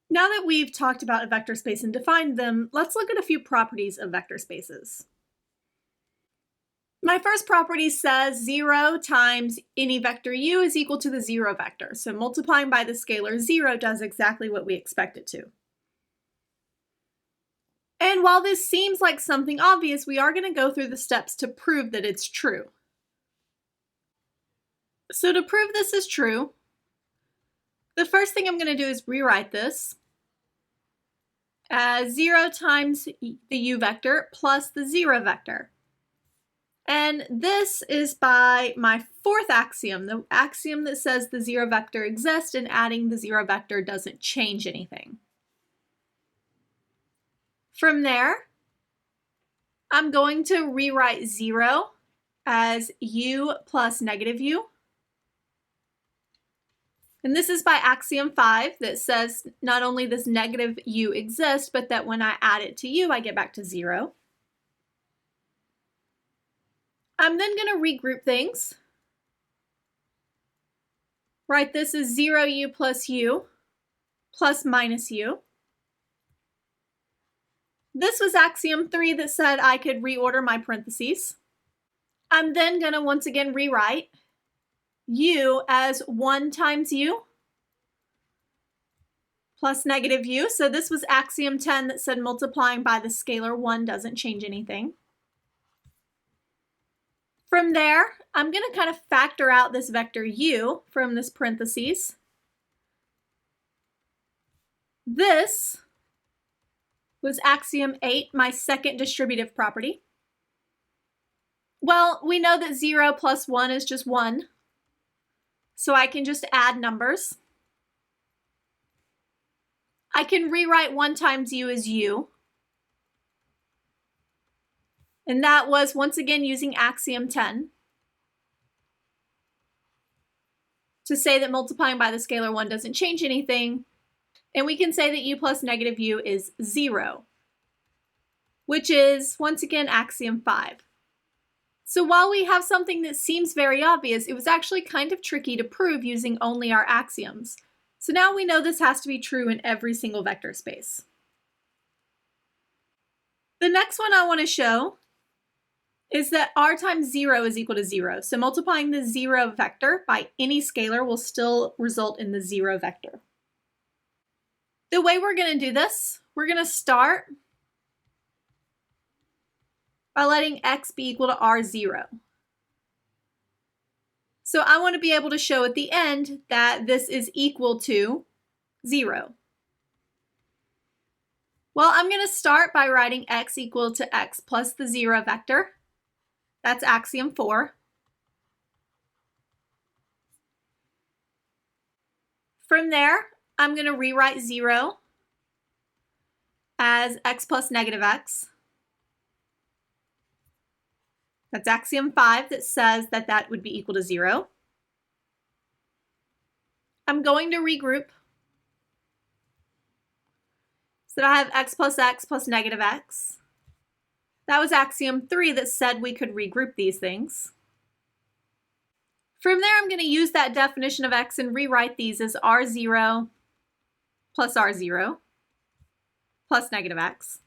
Now that we've talked about a vector space and defined them, let's look at a few properties of vector spaces. My first property says 0 times any vector u is equal to the 0 vector. So multiplying by the scalar 0 does exactly what we expect it to. And while this seems like something obvious, we are going to go through the steps to prove that it's true. So to prove this is true, the first thing I'm going to do is rewrite this as 0 times the u vector plus the 0 vector. And this is by my fourth axiom, the axiom that says the 0 vector exists and adding the 0 vector doesn't change anything. From there, I'm going to rewrite 0 as u plus negative u. And this is by axiom 5 that says not only does negative u exist, but that when I add it to u, I get back to 0. I'm then going to regroup things. Write this as 0u plus u plus minus u. This was axiom 3 that said I could reorder my parentheses. I'm then going to once again rewrite u as 1 times u plus negative u. So this was axiom 10 that said multiplying by the scalar 1 doesn't change anything. From there, I'm going to kind of factor out this vector u from this parentheses. This was axiom 8, my second distributive property. Well, we know that 0 plus 1 is just 1, so I can just add numbers. I can rewrite 1 times u as u. And that was, once again, using axiom 10 to say that multiplying by the scalar 1 doesn't change anything. And we can say that u plus negative u is 0, which is, once again, axiom 5. So while we have something that seems very obvious, it was actually kind of tricky to prove using only our axioms. So now we know this has to be true in every single vector space. The next one I want to show is that r times 0 is equal to 0. So multiplying the 0 vector by any scalar will still result in the 0 vector. The way we're going to do this, we're going to start by letting x be equal to r0. So I want to be able to show at the end that this is equal to 0. Well, I'm going to start by writing x equal to x plus the 0 vector. That's axiom 4. From there, I'm going to rewrite 0 as x plus negative x. That's axiom 5 that says that that would be equal to 0. I'm going to regroup so that I have x plus negative x. That was axiom 3 that said we could regroup these things. From there, I'm going to use that definition of x and rewrite these as r0 plus r0 plus negative x.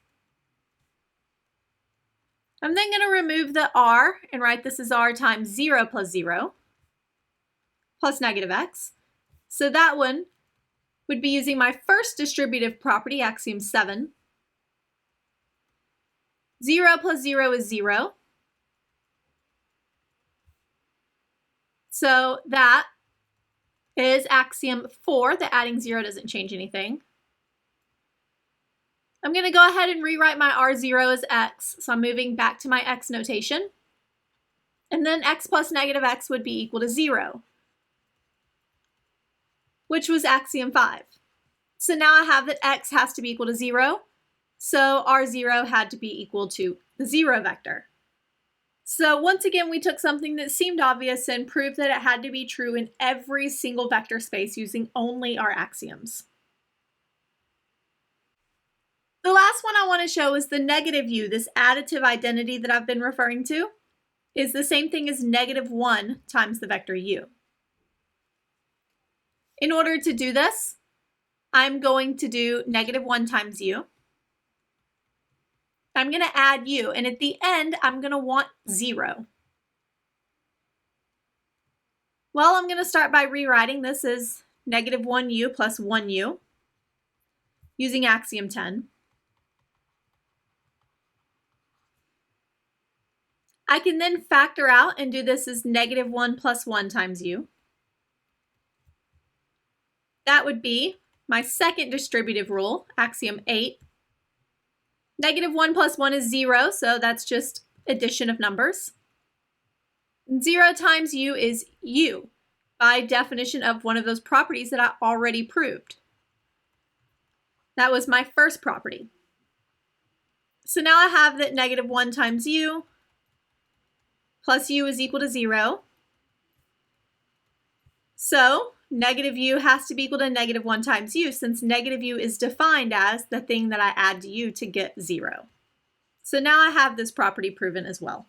I'm then going to remove the r and write this as r times 0 plus 0 plus negative x. So that one would be using my first distributive property, axiom 7. 0 plus 0 is 0. So that is axiom 4, that adding 0 doesn't change anything. I'm going to go ahead and rewrite my r0 as x. So I'm moving back to my x notation. And then x plus negative x would be equal to 0, which was axiom 5. So now I have that x has to be equal to 0. So r0 had to be equal to the 0 vector. So once again, we took something that seemed obvious and proved that it had to be true in every single vector space using only our axioms. The last one I want to show is the negative u, this additive identity that I've been referring to, is the same thing as negative 1 times the vector u. In order to do this, I'm going to do -1 times u. I'm going to add u, and at the end, I'm going to want 0. Well, I'm going to start by rewriting this as -1u plus 1u using axiom 10. I can then factor out and do this as -1 plus 1 times u. That would be my second distributive rule, axiom 8. -1 plus 1 is 0, so that's just addition of numbers. 0 times u is u, by definition of one of those properties that I already proved. That was my first property. So now I have that -1 times u plus u is equal to 0. So -u has to be equal to -1 times u, since -u is defined as the thing that I add to u to get 0. So now I have this property proven as well.